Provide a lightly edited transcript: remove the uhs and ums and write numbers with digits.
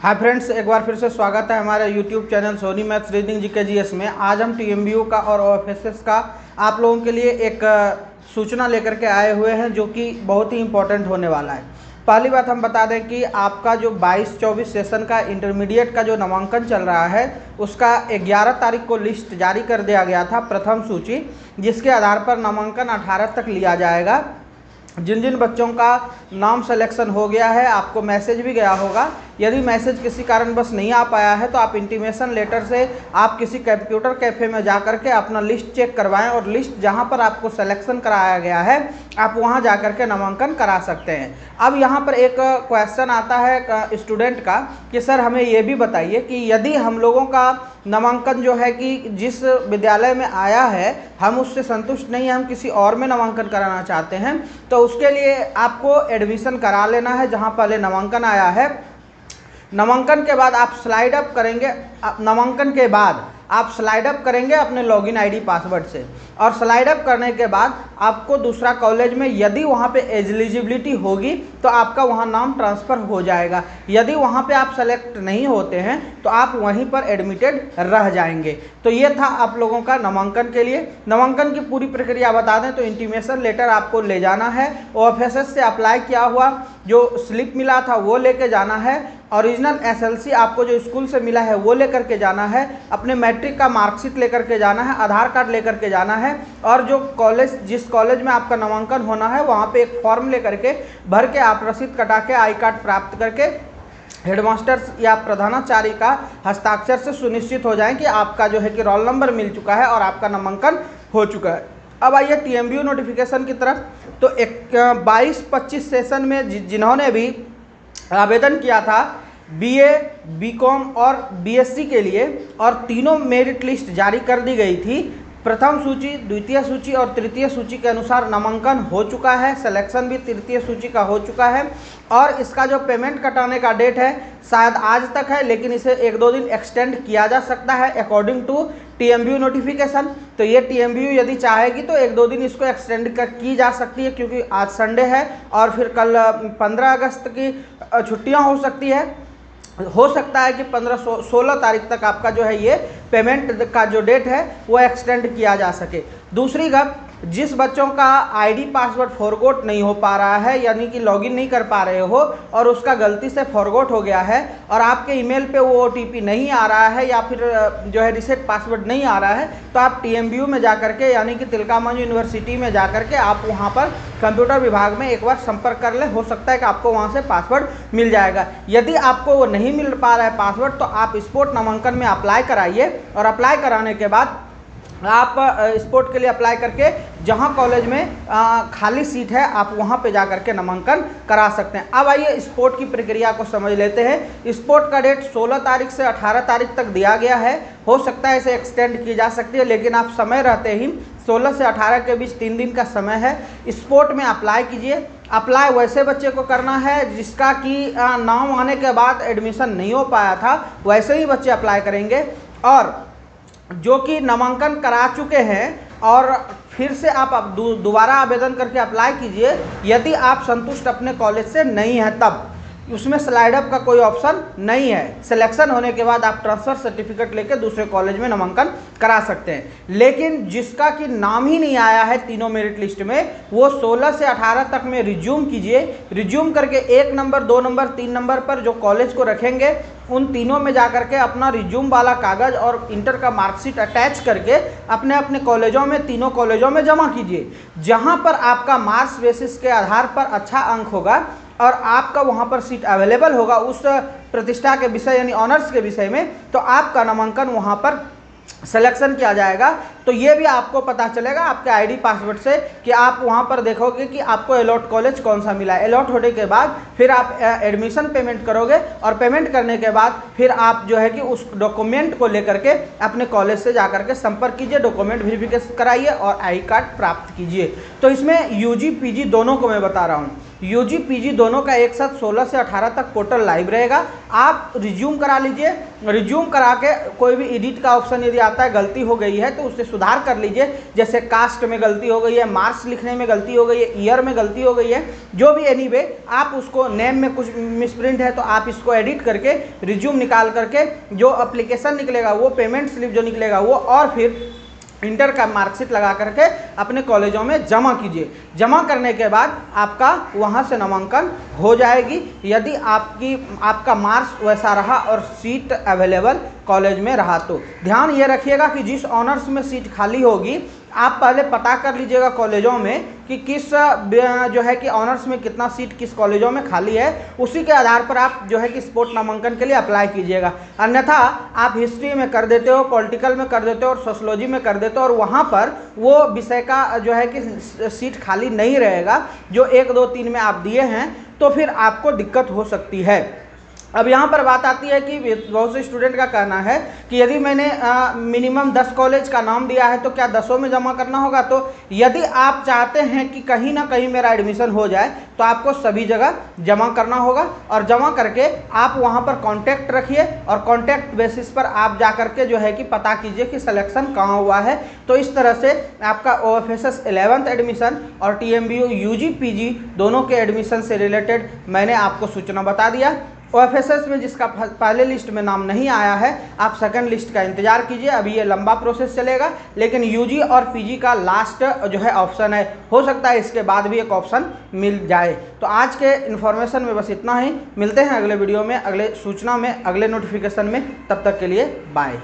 Hi friends, एक बार फिर से स्वागत है हमारे YouTube channel Soni maths reasoning GK GS में। आज हम टीएमबीयू का और ओएफएसएस का आप लोगों के लिए एक सूचना लेकर के आए हुए हैं जो कि बहुत ही इंपॉर्टेंट होने वाला है। पहली बात हम बता दें कि आपका जो 22-24 सेशन का इंटरमीडिएट का जो नामांकन चल रहा है उसका 11 तारीख को लिस्ट जारी कर दिया गया था, प्रथम सूची, जिसके आधार पर नामांकन 18 तक लिया जाएगा। जिन जिन बच्चों का नाम सिलेक्शन हो गया है आपको मैसेज भी गया होगा। यदि मैसेज किसी कारणवश नहीं आ पाया है तो आप इंटीमेशन लेटर से आप किसी कंप्यूटर कैफ़े में जा कर के अपना लिस्ट चेक करवाएं और लिस्ट जहां पर आपको सिलेक्शन कराया गया है आप वहां जा कर के नामांकन करा सकते हैं। अब यहां पर एक क्वेश्चन आता है स्टूडेंट का कि सर हमें ये भी बताइए कि यदि हम लोगों का नामांकन जो है कि जिस विद्यालय में आया है हम उससे संतुष्ट नहीं हैं, हम किसी और में नामांकन कराना चाहते हैं, तो उसके लिए आपको एडमिशन करा लेना है जहां पहले नामांकन आया है। नामांकन के बाद आप स्लाइड अप करेंगे, नामांकन के बाद आप स्लाइड अप करेंगे अपने लॉगिन आईडी पासवर्ड से, और स्लाइड अप करने के बाद आपको दूसरा कॉलेज में यदि वहाँ पे एलिजिबिलिटी होगी तो आपका वहाँ नाम ट्रांसफ़र हो जाएगा। यदि वहाँ पे आप सेलेक्ट नहीं होते हैं तो आप वहीं पर एडमिटेड रह जाएंगे। तो ये था आप लोगों का नामांकन के लिए। नामांकन की पूरी प्रक्रिया बता दें तो इंटीमेशन लेटर आपको ले जाना है, ओएफएसएस से अप्लाई किया हुआ जो स्लिप मिला था वो लेके जाना है, ओरिजिनल एसएलसी आपको जो स्कूल से मिला है वो लेकर के जाना है, अपने मैट्रिक का मार्कशीट लेकर के जाना है, आधार कार्ड लेकर के जाना है, और जो कॉलेज जिस कॉलेज में आपका नामांकन होना है वहाँ पे एक फॉर्म लेकर के भर के आप रसीद कटा के आई कार्ड प्राप्त करके हेडमास्टर या प्रधानाचार्य का हस्ताक्षर से सुनिश्चित हो जाए कि आपका जो है कि रोल नंबर मिल चुका है और आपका नामांकन हो चुका है। अब आइए टीएमबीयू नोटिफिकेशन की तरफ। तो 22-25 सेशन में जिन्होंने भी आवेदन किया था बीए, बीकॉम और बीएससी के लिए, और तीनों मेरिट लिस्ट जारी कर दी गई थी। प्रथम सूची, द्वितीय सूची और तृतीय सूची के अनुसार नामांकन हो चुका है, सिलेक्शन भी तृतीय सूची का हो चुका है, और इसका जो पेमेंट कटाने का डेट है शायद आज तक है, लेकिन इसे 1-2 दिन एक्सटेंड किया जा सकता है अकॉर्डिंग टू टीएमबीयू नोटिफिकेशन। तो ये टीएमबीयू यदि चाहेगी तो 1-2 दिन इसको एक्सटेंड की जा सकती है, क्योंकि आज संडे है और फिर कल 15 अगस्त की छुट्टियां हो सकती है। हो सकता है कि 15-16 तारीख तक आपका जो है ये पेमेंट का जो डेट है वो एक्सटेंड किया जा सके। दूसरी बात, जिस बच्चों का आईडी पासवर्ड फॉरगॉट नहीं हो पा रहा है, यानी कि लॉगिन नहीं कर पा रहे हो और उसका गलती से फॉरगॉट हो गया है और आपके ईमेल पे वो ओटीपी नहीं आ रहा है या फिर जो है रिसेट पासवर्ड नहीं आ रहा है, तो आप टीएमबीयू में जाकर के यानी कि तिलकामांझी यूनिवर्सिटी में जाकर के आप वहाँ पर कंप्यूटर विभाग में एक बार संपर्क कर ले, हो सकता है कि आपको वहाँ से पासवर्ड मिल जाएगा। यदि आपको वो नहीं मिल पा रहा है पासवर्ड तो आप स्पोर्ट नामांकन में अप्लाई कराइए, और अप्लाई कराने के बाद आप स्पोर्ट के लिए अप्लाई करके जहां कॉलेज में खाली सीट है आप वहां पे जाकर के नामांकन करा सकते हैं। अब आइए स्पोर्ट की प्रक्रिया को समझ लेते हैं। स्पोर्ट का डेट 16 तारीख से 18 तारीख तक दिया गया है, हो सकता है इसे एक्सटेंड की जा सकती है, लेकिन आप समय रहते ही 16 से 18 के बीच 3 दिन का समय है। स्पोर्ट में अप्लाई कीजिए। अप्लाई वैसे बच्चे को करना है जिसका कि नाम आने के बाद एडमिशन नहीं हो पाया था, वैसे ही बच्चे अप्लाई करेंगे, और जो कि नामांकन करा चुके हैं और फिर से आप दोबारा आवेदन करके अप्लाई कीजिए। यदि आप संतुष्ट अपने कॉलेज से नहीं हैं तब उसमें स्लाइड अप का कोई ऑप्शन नहीं है। सिलेक्शन होने के बाद आप ट्रांसफ़र सर्टिफिकेट लेकर दूसरे कॉलेज में नामांकन करा सकते हैं। लेकिन जिसका कि नाम ही नहीं आया है तीनों मेरिट लिस्ट में, वो 16 से 18 तक में रिज्यूम कीजिए। रिज्यूम करके 1 नंबर, 2 नंबर, 3 नंबर पर जो कॉलेज को रखेंगे उन तीनों में जाकर के अपना रिज्यूम वाला कागज़ और इंटर का मार्कशीट अटैच करके अपने अपने कॉलेजों में, तीनों कॉलेजों में जमा कीजिए। जहाँ पर आपका मार्क्स बेसिस के आधार पर अच्छा अंक होगा और आपका वहाँ पर सीट अवेलेबल होगा उस प्रतिष्ठा के विषय यानी ऑनर्स के विषय में, तो आपका नामांकन वहाँ पर सिलेक्शन किया जाएगा। तो ये भी आपको पता चलेगा आपके आईडी पासवर्ड से कि आप वहाँ पर देखोगे कि आपको अलॉट कॉलेज कौन सा मिला है। अलॉट होने के बाद फिर आप एडमिशन पेमेंट करोगे, और पेमेंट करने के बाद फिर आप जो है कि उस डॉक्यूमेंट को लेकर के अपने कॉलेज से जाकर के संपर्क कीजिए, डॉक्यूमेंट वेरिफिकेशन कराइए और आई कार्ड प्राप्त कीजिए। तो इसमें यूजी पीजी दोनों को मैं बता रहा हूँ। यूजी पीजी दोनों का एक साथ 16 से 18 तक पोर्टल लाइव रहेगा। आप रिज्यूम करा लीजिए, रिज्यूम करा के कोई भी एडिट का ऑप्शन यदि आता है, गलती हो गई है तो उससे सुधार कर लीजिए। जैसे कास्ट में गलती हो गई है, मार्क्स लिखने में गलती हो गई है, ईयर में गलती हो गई है, जो भी एनीवे आप उसको नेम में कुछ मिसप्रिंट है तो आप इसको एडिट करके रिज्यूम निकाल करके जो एप्लीकेशन निकलेगा, वो पेमेंट स्लिप जो निकलेगा वो, और फिर इंटर का मार्कशीट लगा करके अपने कॉलेजों में जमा कीजिए। जमा करने के बाद आपका वहां से नामांकन हो जाएगी, यदि आपका मार्क्स वैसा रहा और सीट अवेलेबल कॉलेज में रहा तो। ध्यान ये रखिएगा कि जिस ऑनर्स में सीट खाली होगी आप पहले पता कर लीजिएगा कॉलेजों में कि किस जो है कि ऑनर्स में कितना सीट किस कॉलेजों में खाली है, उसी के आधार पर आप जो है कि स्पोर्ट नामांकन के लिए अप्लाई कीजिएगा। अन्यथा आप हिस्ट्री में कर देते हो, पॉलिटिकल में कर देते हो और सोशलॉजी में कर देते हो और वहाँ पर वो विषय का जो है कि सीट खाली नहीं रहेगा जो 1 2 3 में आप दिए हैं, तो फिर आपको दिक्कत हो सकती है। अब यहाँ पर बात आती है कि बहुत से स्टूडेंट का कहना है कि यदि मैंने मिनिमम 10 कॉलेज का नाम दिया है तो क्या 10 में जमा करना होगा। तो यदि आप चाहते हैं कि कहीं ना कहीं मेरा एडमिशन हो जाए तो आपको सभी जगह जमा करना होगा, और जमा करके आप वहाँ पर कांटेक्ट रखिए और कांटेक्ट बेसिस पर आप जा करके जो है कि पता कीजिए कि सिलेक्शन कहाँ हुआ है। तो इस तरह से आपका OFSS 11th एडमिशन और TMBU UG PG दोनों के एडमिशन से रिलेटेड मैंने आपको सूचना बता दिया। OFSS में जिसका पहले लिस्ट में नाम नहीं आया है, आप सेकंड लिस्ट का इंतजार कीजिए, अभी ये लंबा प्रोसेस चलेगा। लेकिन यूजी और पीजी का लास्ट जो है ऑप्शन है, हो सकता है इसके बाद भी एक ऑप्शन मिल जाए। तो आज के इन्फॉर्मेशन में बस इतना ही, मिलते हैं अगले वीडियो में, अगले सूचना में, अगले नोटिफिकेशन में। तब तक के लिए बाय।